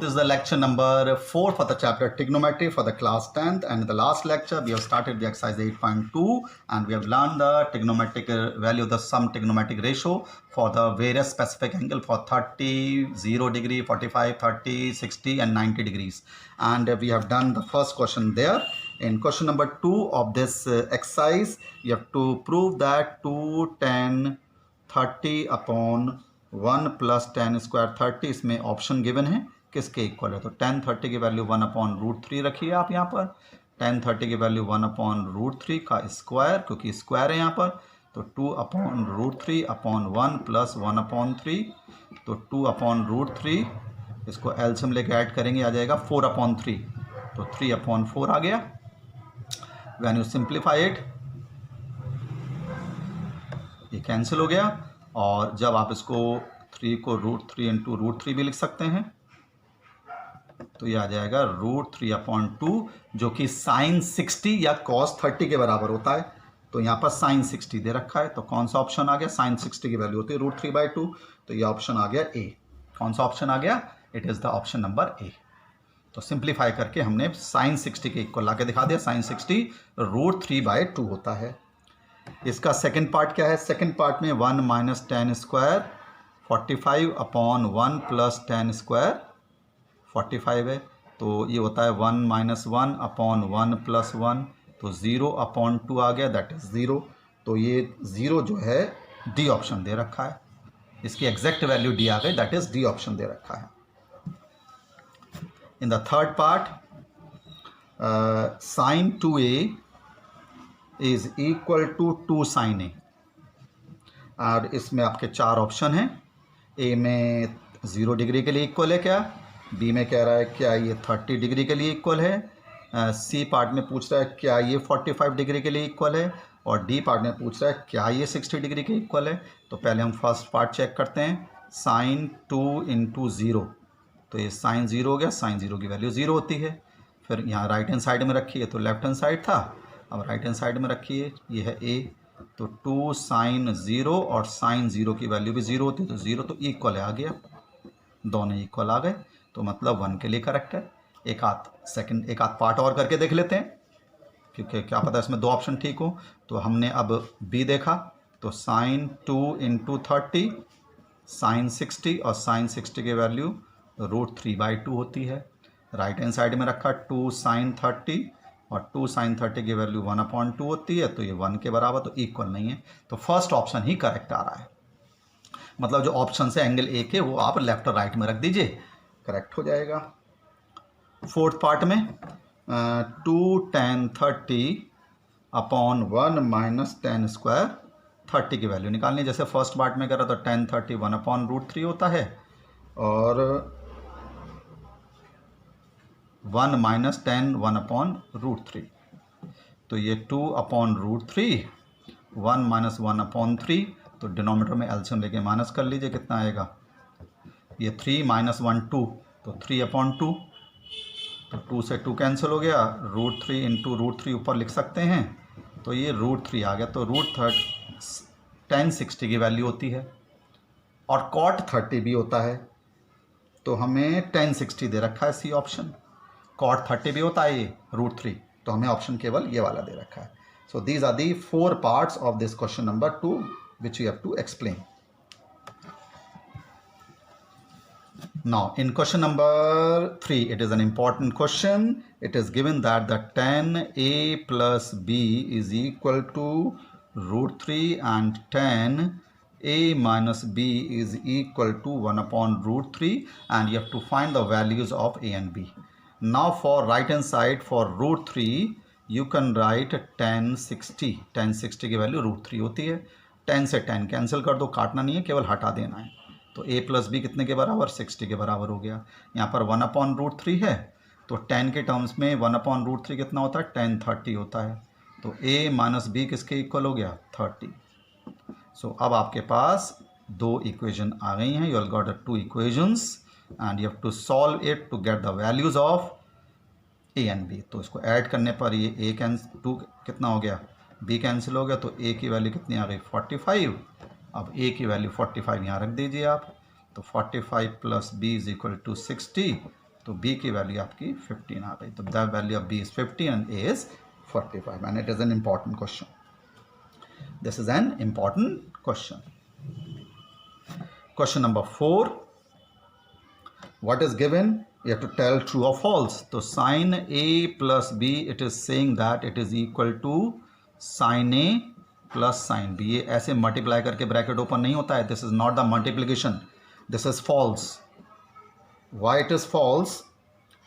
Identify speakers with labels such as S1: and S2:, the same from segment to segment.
S1: this is the lecture number 4 for the chapter trigonometry for the class 10th, and in the last lecture we have started the exercise 8.2 and we have learned the trigonometric value of the sum trigonometric ratio for the various specific angle for 30, 0 degree, 45, 30, 60 and 90 degrees. And we have done the first question there. In question number 2 of this exercise, you have to prove that 2 tan 30 upon 1 plus ten square 30 इसमें option given है किसके equal है। तो ten 30 की value 1 upon root 3 रखिए आप यहाँ पर। टेन 30 की वैल्यू 1 अपॉन रूट 3 का स्क्वायर, क्योंकि स्क्वायर है यहाँ पर, तो 2 upon root 3 upon 1 plus 1 upon 3, तो 2 अपॉन रूट 3, इसको एलसीएम लेके ऐड करेंगे आ जाएगा 4 अपॉन 3, तो 3 अपॉन 4 आ गया। व्हेन यू सिंप्लीफाई इट ये कैंसिल हो गया, और जब आप इसको 3 को रूट 3 इंटू रूट 3 भी लिख सकते हैं तो ये आ जाएगा रूट 3 अपॉन 2, जो कि साइन 60 या कॉस 30 के बराबर होता है। तो यहाँ पर साइन 60 दे रखा है, तो कौन सा ऑप्शन आ गया, साइन 60 की वैल्यू होती है रूट 3/2, तो ये ऑप्शन आ गया ए। कौन सा ऑप्शन आ गया, it is the option number A. तो सिंप्लीफाई करके हमने साइन 60 के इक्वल ला के दिखा दिया, साइन 60 रूट 3/2 होता है। इसका सेकंड पार्ट क्या है, सेकंड पार्ट में 1 minus ten square 45 upon 1 plus ten square 45 है, तो ये होता है 1 माइनस 1 अपॉन 1 प्लस 1, तो 0 अपॉन 2 आ गया, दैट इज़ 0। तो ये 0 जो है डी ऑप्शन दे रखा है, इसकी एग्जैक्ट वैल्यू डी आ गई, दैट इज़ डी ऑप्शन दे रखा है। In the third part sine 2a is equal to 2 sine A, और इसमें आपके 4 ऑप्शन हैं। ए में 0 डिग्री के लिए इक्वल है क्या, बी में कह रहा है क्या ये 30 डिग्री के लिए इक्वल है, सी पार्ट में पूछ रहा है क्या ये 45 डिग्री के लिए इक्वल है, और डी पार्ट में पूछ रहा है क्या ये 60 डिग्री के इक्वल है। तो पहले हम फर्स्ट पार्ट चेक करते हैं, साइन 2 इंटू 0, तो ये साइन 0 हो गया, साइन 0 की वैल्यू 0 होती है। फिर यहाँ राइट हैंड साइड में रखिए तो लेफ्ट हैंड साइड था, अब राइट हैंड साइड में रखिए, ये है ए, तो 2 साइन 0 और साइन 0 की वैल्यू भी 0 होती है, तो 0 तो इक्वल है, आ गया, दोनों इक्वल आ गए, तो मतलब 1 के लिए करेक्ट है। एक आध पार्ट और करके देख लेते हैं, क्योंकि क्या पता इसमें 2 ऑप्शन ठीक हो। तो हमने अब बी देखा, तो साइन 2 इंटू 30 साइन 60, और साइन 60 की वैल्यू रूट 3/2 होती है। राइट हैंड साइड में रखा 2 साइन 30, और 2 साइन 30 की वैल्यू 1/2 होती है, तो ये 1 के बराबर, तो इक्वल नहीं है, तो फर्स्ट ऑप्शन ही करेक्ट आ रहा है। मतलब जो ऑप्शन से एंगल ए के वो आप लेफ्ट और राइट में रख दीजिए, करेक्ट हो जाएगा। फोर्थ पार्ट में 2 tan 30 upon 1 minus ten square 30 की वैल्यू निकालनी। जैसे फर्स्ट पार्ट में करा तो tan 30 1 अपॉन रूट 3 होता है, और 1 माइनस टेन 1 अपॉन रूट 3, तो ये 2 अपॉन रूट 3, 1 माइनस 1 अपॉन 3, तो डिनोमिनेटर में एलसीएम लेके माइनस कर लीजिए, कितना आएगा, ये 3 माइनस 1 2, तो 3 अपॉन 2, तो 2 से 2 कैंसिल हो गया, रूट 3 इंटू रूट 3 ऊपर लिख सकते हैं, तो ये रूट 3 आ गया। तो रूट tan 60 की वैल्यू होती है, और cot 30 भी होता है, तो हमें tan 60 दे रखा है सी ऑप्शन, cot 30 भी होता है ये रूट 3, तो हमें ऑप्शन केवल ये वाला दे रखा है। So these are the 4 parts of this question number 2 which you have to explain. Now in question number 3, it is an important question. It is given that the tan a plus b is equal to root 3 and tan a minus b is equal to 1 upon root 3, and you have to find the values of a and b. Now for right hand side, for root 3 you can write tan 60, tan 60 की value root 3 होती है। 10 से 10 cancel कर दो, काटना नहीं है, केवल हटा देना है, तो a प्लस बी कितने के बराबर, 60 के बराबर हो गया। यहाँ पर 1 अपॉन रूट 3 है, तो 10 के टर्म्स में 1 अपॉन रूट 3 कितना होता है, tan 30 होता है, तो a माइनस बी किसके इक्वल हो गया, 30। सो अब आपके पास 2 इक्वेशन आ गई हैं, you have got 2 equations and you have to solve it to get the values of a and b। तो इसको ऐड करने पर ये a कैंसिल 2 कितना हो गया, b कैंसिल हो गया, तो a की वैल्यू कितनी आ गई, 45। अब a की वैल्यू 45 यहाँ रख दीजिए आप, तो 45 plus b is equal to 60, तो b की वैल्यू आपकी 15 आ गई। तो the value of b is 50 and a is 45 and it is an important question. This is an important question. Question number 4. What is given? You have to tell true or false. So sin A plus B, it is saying that it is equal to sin A plus sin B. ये ऐसे multiply करके bracket open नहीं होता है. This is not the multiplication. This is false. Why it is false?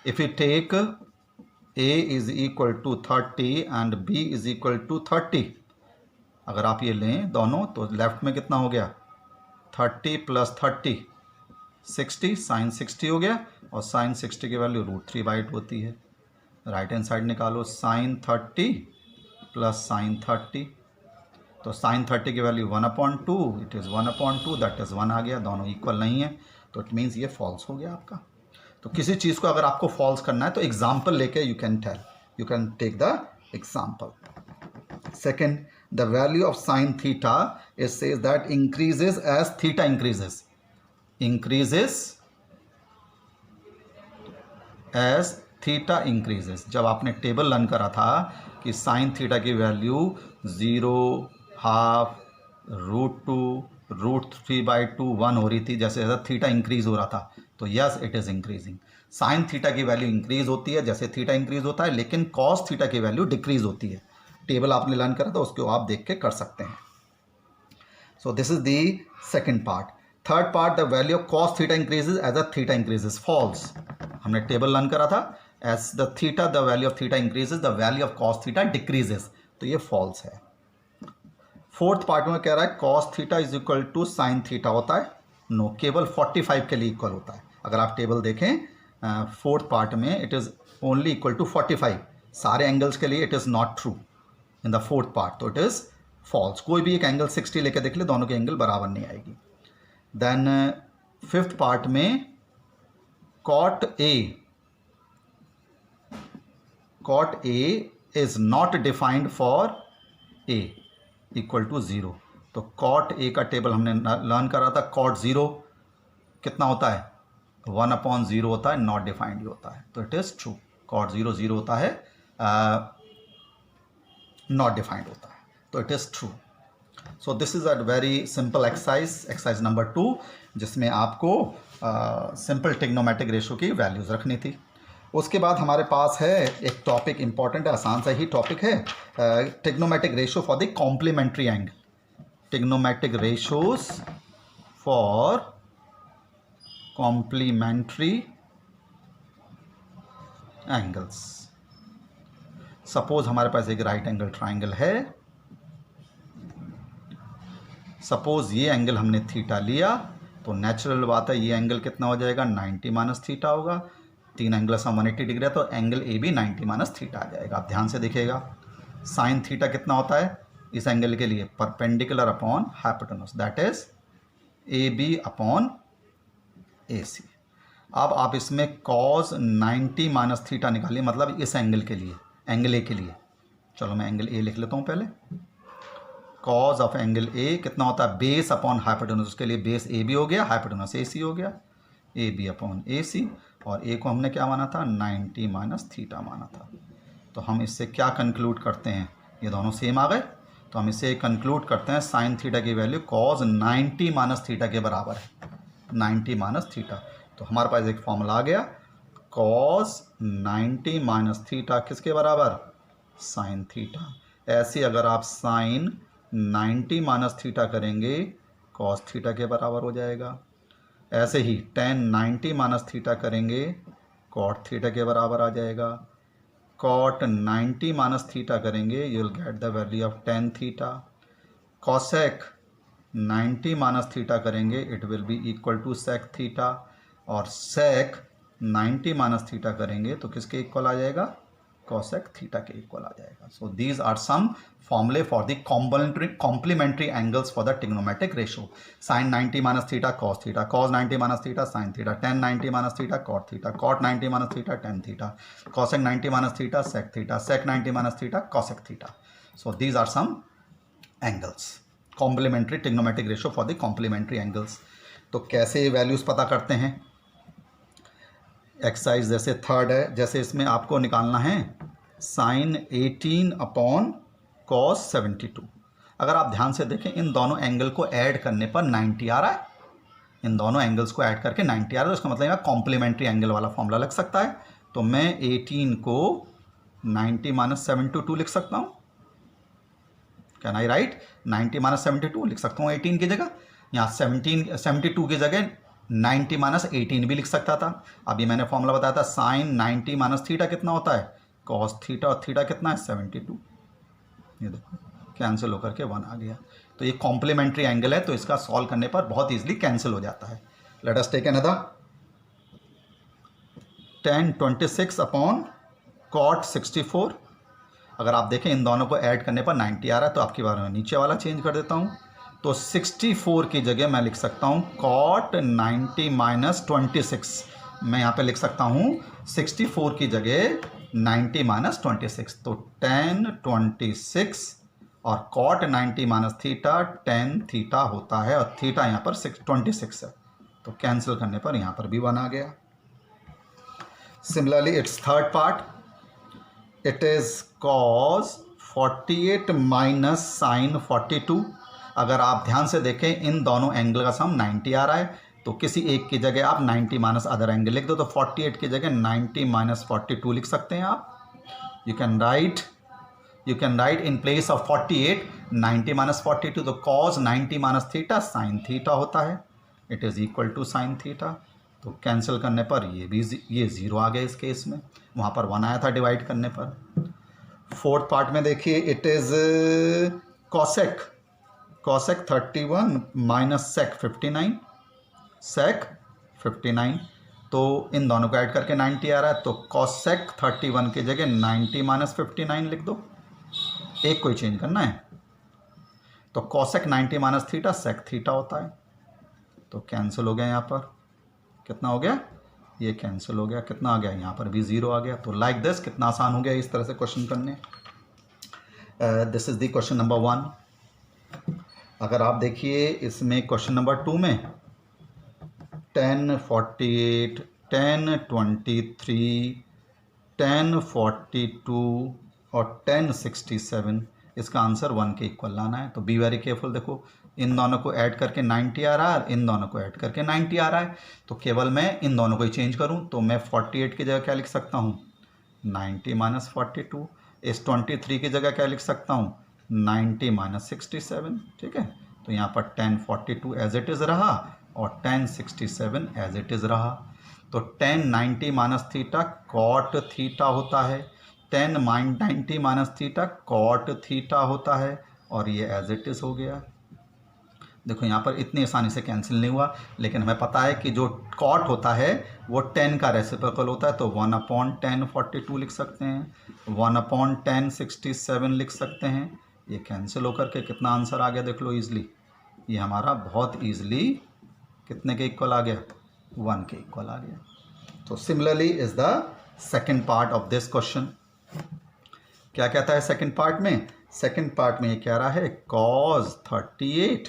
S1: If we take A is equal to 30 and B is equal to 30, अगर आप ये लें दोनों तो लेफ्ट में कितना हो गया 30 प्लस 30 60 साइन 60 हो गया और साइन 60 की वैल्यू √3/2 होती है. राइट हैंड साइड निकालो साइन 30 प्लस साइन 30 तो साइन 30 की value 1/2 it is 1/2 that is 1 आ गया. दोनों इक्वल नहीं है तो इट मीन्स ये फॉल्स हो गया आपका. तो किसी चीज़ को अगर आपको फॉल्स करना है तो एग्जाम्पल लेके you can take the example. Second, the value of sin theta, it says that increases as theta increases as theta increases. जब आपने टेबल रन करा था कि sin theta की वैल्यू 0, हाफ, √2, √3/2, 1 हो रही थी, जैसे जैसे थीटा इंक्रीज हो रहा था तो yes it is increasing. Sine theta की वैल्यू इंक्रीज होती है जैसे थीटा इंक्रीज होता है, लेकिन कॉस थीटा की वैल्यू डिक्रीज होती है. टेबल आपने लर्न करा था उसको आप देख के कर सकते हैं. So this is the second part. Third part, the value of cos theta increases as a theta increases. False. हमने टेबल लर्न करा था as the theta the value of theta increases the value of cos theta decreases, तो ये false है. Fourth part में कह रहा है cos theta is equal to sine theta होता है. नो, केवल 45 के लिए इक्वल होता है. अगर आप टेबल देखें फोर्थ पार्ट में it is only equal to 45. सारे एंगल्स के लिए it is not true in the fourth part, तो इट इज़ फॉल्स. कोई भी एक एंगल 60 लेके देख ले, दोनों के एंगल बराबर नहीं आएगी. देन फिफ्थ पार्ट में cot a is not defined for a equal to 0. तो कॉट ए का टेबल हमने लर्न करा था. कॉट 0 कितना होता है 1/0 होता है, नॉट डिफाइंड होता है, तो इट इज़ ट्रू. कॉट 0 होता है, नॉट डिफाइंड होता है, तो it is true. So this is a very simple exercise number 2, जिसमें आपको सिंपल टिग्नोमेट्रिक रेशो की वैल्यूज़ रखनी थी. उसके बाद हमारे पास है एक टॉपिक इंपॉर्टेंट है, आसान सा ही टॉपिक है, trigonometric ratio for the complementary angle. Trigonometric ratios for complementary angles. Suppose हमारे पास एक राइट एंगल ट्राइंगल है. सपोज ये एंगल हमने थीटा लिया तो नेचुरल बात है ये एंगल कितना हो जाएगा 90 माइनस थीटा होगा. 3 एंगल सम 180 डिग्री है तो एंगल ए भी 90 माइनस थीटा आ जाएगा. आप ध्यान से देखिएगा साइन थीटा कितना होता है इस एंगल के लिए perpendicular upon hypotenuse, that is A B upon A C. अब आप इसमें कॉज 90 माइनस थीटा निकालिए, मतलब इस एंगल के लिए, एंगल ए के लिए. चलो मैं एंगल ए लिख लेता हूँ पहले. कॉज ऑफ एंगल ए कितना होता है बेस अपॉन हाइपोटेनस, उसके लिए बेस ए बी हो गया, हाइपोटेनस ए सी हो गया, ए बी अपॉन ए सी. और ए को हमने क्या माना था 90 माइनस थीटा माना था. तो हम इससे क्या कंक्लूड करते हैं, ये दोनों सेम आ गए, तो हम इसे कंक्लूड करते हैं साइन थीटा की वैल्यू कॉज 90 माइनस थीटा के बराबर है. 90 माइनस थीटा, तो हमारे पास एक फॉर्मूला आ गया कॉज 90 माइनस थीटा किसके बराबर साइन थीटा. ऐसे अगर आप साइन 90 माइनस थीटा करेंगे कॉस थीटा के बराबर हो जाएगा. ऐसे ही tan 90 माइनस थीटा करेंगे कॉट थीटा के बराबर आ जाएगा. कॉट 90 माइनस थीटा करेंगे you will get the value of tan theta. Cosec 90 minus theta करेंगे it will be equal to sec theta. और सेक 90 माइनस थीटा करेंगे तो किसके इक्वल आ जाएगा कॉसेक थीटा के इक्वल आ जाएगा. सो दीज आर सम फॉर्मूले for the complementary angles for the trigonometric ratio. Sine 90 minus theta cos theta, cos 90 minus theta sine theta, tan 90 minus theta cot theta, cot 90 minus theta tan theta, cosec 90 minus theta sec theta, sec 90 minus theta cosec theta. So these are some angles complementary trigonometric ratio for the complementary angles. तो कैसे values पता करते हैं, exercise जैसे third है, जैसे इसमें आपको निकालना है साइन 18 अपॉन कॉस 72। अगर आप ध्यान से देखें इन दोनों एंगल को ऐड करने पर 90 आ रहा है, इन दोनों एंगल्स को ऐड करके 90 आ रहा है, तो इसका मतलब कॉम्प्लीमेंट्री एंगल वाला फॉर्मूला लग सकता है। तो मैं 18 को 90 माइनस 72 लिख सकता हूँ। कैन आई राइट 90 माइनस 72 लिख सकता हूँ 18 की जगह। यहाँ 72 की जगह 90 माइनस 18 भी लिख सकता था। अभी मैंने फॉर्मूला बताया था साइन 90 माइनस थीटा कितना होता है, कॉस थीटा, और थीटा कितना है 72। ये देखो कैंसिल होकर के 1 आ गया। तो ये कॉम्प्लीमेंट्री एंगल है, तो इसका सॉल्व करने पर बहुत ईजिली कैंसिल हो जाता है। Let us take another. tan 26 upon cot 64। अगर आप देखें इन दोनों को ऐड करने पर 90 आ रहा है, तो आपकी बार में नीचे वाला चेंज कर देता हूँ। तो 64 की जगह मैं लिख सकता हूँ cot 90 माइनस 26। मैं यहाँ पे लिख सकता हूँ 64 की जगह 90 माइनस 26। तो tan 26 और cot 90 minus theta tan theta होता है, और थीटा यहाँ पर 26 है, तो कैंसिल करने पर यहाँ पर भी 1 आ गया। Similarly it's third part, it is cos 48 minus sine 42। अगर आप ध्यान से देखें इन दोनों एंगल का सम 90 आ रहा है, तो किसी एक की जगह आप 90 माइनस अदर एंगल लिख दो, तो 48 की जगह 90 माइनस 42 लिख सकते हैं आप। You can write in place of 48 90 minus 42, तो cos 90 minus theta sine theta होता है, it is equal to sine theta. तो कैंसिल करने पर ये 0 आ गया इस केस में, वहाँ पर 1 आया था डिवाइड करने पर। फोर्थ पार्ट में देखिए it is cosec 31 minus sec 59। तो इन दोनों को ऐड करके 90 आ रहा है, तो कॉसेक 31 की जगह 90 माइनस 59 लिख दो, एक को ही चेंज करना है। तो cosec 90 minus theta sec theta होता है, तो कैंसिल हो गया। यहाँ पर कितना हो गया, ये कैंसिल हो गया, कितना आ गया, यहाँ पर भी 0 आ गया। तो लाइक दिस कितना आसान हो गया इस तरह से क्वेश्चन करने। This is the question number 1। अगर आप देखिए इसमें क्वेश्चन नंबर 2 में tan 48, tan 23, tan 42 और tan 67, इसका आंसर 1 के इक्वल लाना है। तो बी वेरी केयरफुल। देखो इन दोनों को ऐड करके 90 आ रहा है, इन दोनों को ऐड करके 90 आ रहा है, तो केवल मैं इन दोनों को ही चेंज करूं, तो मैं 48 की जगह क्या लिख सकता हूं 90 माइनस 42। इस 23 की जगह क्या लिख सकता हूं 90 माइनस 67। ठीक है, तो यहाँ पर tan 42 एज इट इज़ रहा और tan 67 एज इट इज़ रहा। तो tan 90 minus theta cot theta होता है, tan 90 minus theta cot theta होता है, और ये एज इट इज़ हो गया। देखो यहाँ पर इतनी आसानी से कैंसिल नहीं हुआ, लेकिन हमें पता है कि जो cot होता है वो 10 का रेसिप्रोकल होता है, तो 1/tan 42 लिख सकते हैं, 1/tan 67 लिख सकते हैं। ये कैंसिल होकर के कितना आंसर आ गया देख लो ईजिली, ये हमारा बहुत ईजिली कितने के इक्वल आ गया 1 के इक्वल आ गया। तो similarly is the second part of this question. क्या कहता है सेकेंड पार्ट में, सेकेंड पार्ट में ये कह रहा है cos 38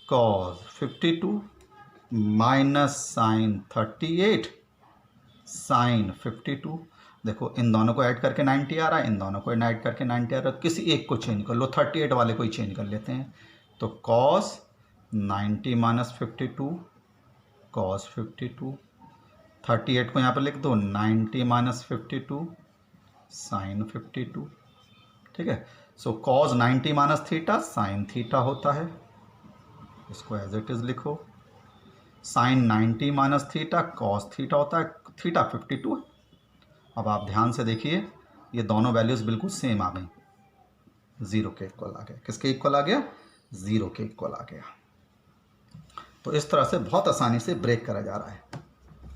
S1: cos 52 minus sine 38 sine 52। देखो इन दोनों को ऐड करके 90 आ रहा है, इन दोनों को ऐड करके 90 आ रहा है, किसी एक को चेंज कर लो, 38 वाले को ही चेंज कर लेते हैं। तो cos 90 माइनस 52 cos 52, 38 को यहाँ पर लिख दो 90 माइनस 52 साइन 52। ठीक है, so cos 90 minus theta sine theta होता है, इसको एज इट इज़ लिखो। Sine 90 minus theta cos theta होता है, थीटा 52 है। अब आप ध्यान से देखिए ये दोनों वैल्यूज़ बिल्कुल सेम आ गई, 0 के इक्वल आ गया। किसके इक्वल आ गया 0 के इक्वल आ गया। तो इस तरह से बहुत आसानी से ब्रेक करा जा रहा है।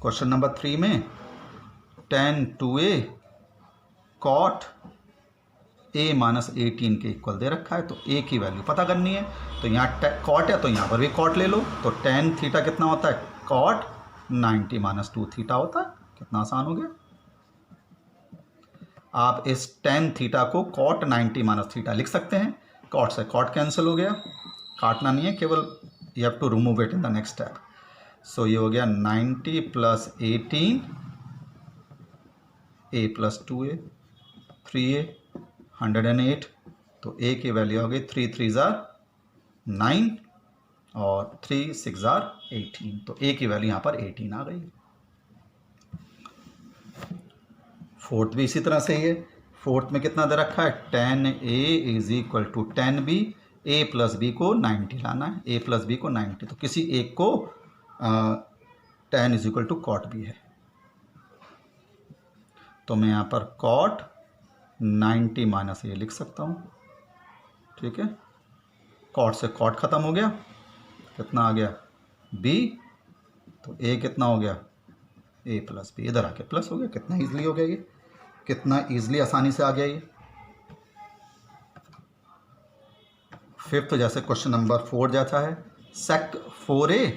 S1: क्वेश्चन नंबर 3 में tan 2a cot a minus 18 के इक्वल दे रखा है, तो a की वैल्यू पता करनी है। तो यहाँ cot है तो यहाँ पर भी cot ले लो, तो tan थीटा कितना होता है cot 90 माइनस 2 थीटा होता है। कितना आसान हो गया। आप इस tan थीटा को cot 90 माइनस थीटा लिख सकते हैं, cot से cot कैंसिल हो गया, काटना नहीं है, केवल you have to remove it in the next step. So ये हो गया 90 plus 18 a plus 2a 3a 108। तो a की वैल्यू हो गई 3 3 जार 9 और 3 6 जार 18। तो a की वैल्यू यहाँ पर 18 आ गई। फोर्थ भी इसी तरह से ही है। फोर्थ में कितना दे रखा है 10a is equal to 10b। a plus b को 90 लाना है, a प्लस बी को 90। तो किसी एक को 10 इज इक्वल टू कॉट भी है। तो मैं यहाँ पर कॉट 90 माइनस ए लिख सकता हूँ। ठीक है, कॉट से कॉट खत्म हो गया, कितना आ गया b। तो a कितना हो गया a प्लस बी, इधर आके प्लस हो गया। कितना ईजिली हो गया ये, कितना ईजिली आसानी से आ गया ये। फिफ्थ जैसे क्वेश्चन नंबर 4 जैसा है, sec 4a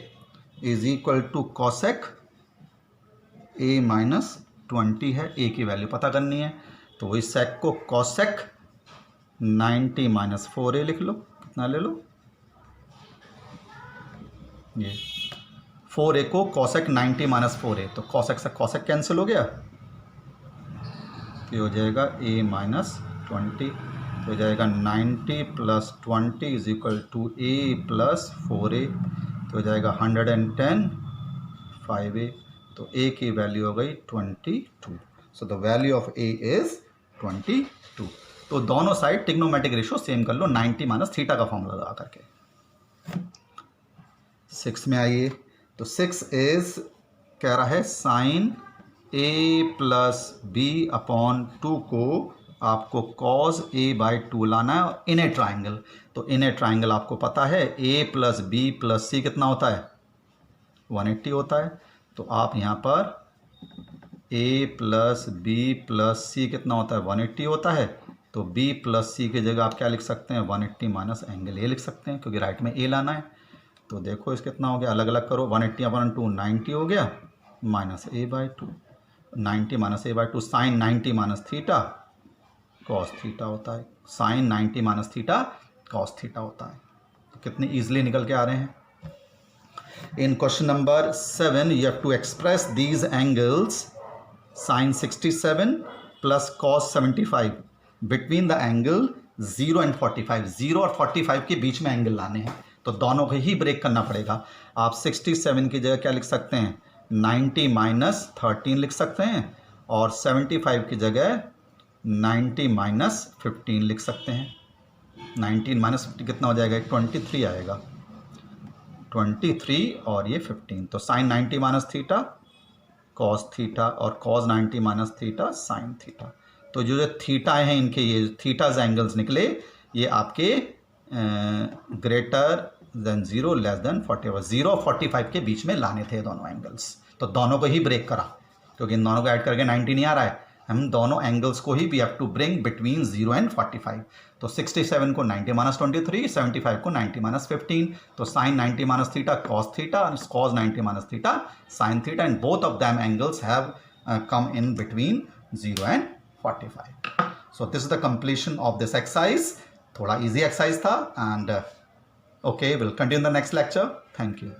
S1: is equal to cosec a minus 20 है। a की वैल्यू पता करनी है, तो वही सेक को कॉसेक 90 माइनस 4a लिख लो। कितना ले लो, ये 4a को कॉसेक 90 माइनस 4a। तो कॉसेक से कॉसेक कैंसिल हो गया, ये हो जाएगा a माइनस 20। तो हो जाएगा 90 plus 20 is equal to a plus 4a। तो हो जाएगा 110 5a। तो a की वैल्यू हो गई 22। So the value of a is 22। तो दोनों साइड टिग्नोमेट्रिक रेशियो सेम कर लो 90 माइनस थीटा का फॉर्मूला लगा करके। 6 में आइए, तो 6 इज कह रहा है sine a plus b upon 2 को आपको कॉज a बाई 2 लाना है इन ए ट्राइंगल। तो इन ए ट्राइंगल आपको पता है a प्लस बी प्लस सी कितना होता है 180 होता है। तो आप यहाँ पर a प्लस बी प्लस सी कितना होता है 180 होता है। तो b प्लस सी की जगह आप क्या लिख सकते हैं 180 माइनस एंगल a लिख सकते हैं, क्योंकि राइट में a लाना है। तो देखो इस कितना हो गया, अलग अलग करो, 180 अपॉन 2 90 हो गया minus a by 2। 90 minus a by 2 sine 90 minus theta cos theta होता है। Sine 90 minus theta cos theta होता है। तो कितनी ईजिली निकल के आ रहे हैं। In question number 7 you have to express these angles sine 67 plus cos 75 between the angle 0 and 45। 0 और 45 के बीच में एंगल लाने हैं, तो दोनों को ही ब्रेक करना पड़ेगा। आप 67 की जगह क्या लिख सकते हैं 90 माइनस 13 लिख सकते हैं, और 75 की जगह 90 माइनस 15 लिख सकते हैं। 19 माइनस 50 कितना हो जाएगा 23 आएगा, 23 और ये 15। तो sine 90 minus theta cos theta और cos 90 minus theta sine theta. तो जो थीटा हैं इनके ये थीटाज एंगल्स निकले, ये आपके ग्रेटर देन 0 लेस देन 45 0 और 45 के बीच में लाने थे दोनों एंगल्स। तो दोनों को ही ब्रेक करा, क्योंकि इन दोनों को ऐड करके 90 नहीं आ रहा है। हम दोनों एंगल्स को ही we have to bring between 0 and 45। तो 67 को 90 माइनस 23, 75 को 90 माइनस 15। तो sine 90 minus theta cos theta और cos 90 minus theta sine theta, and both of them angles have come in between 0 and 45. So this is the completion of this exercise. थोड़ा easy exercise था, and okay, we'll continue in the next lecture. Thank you.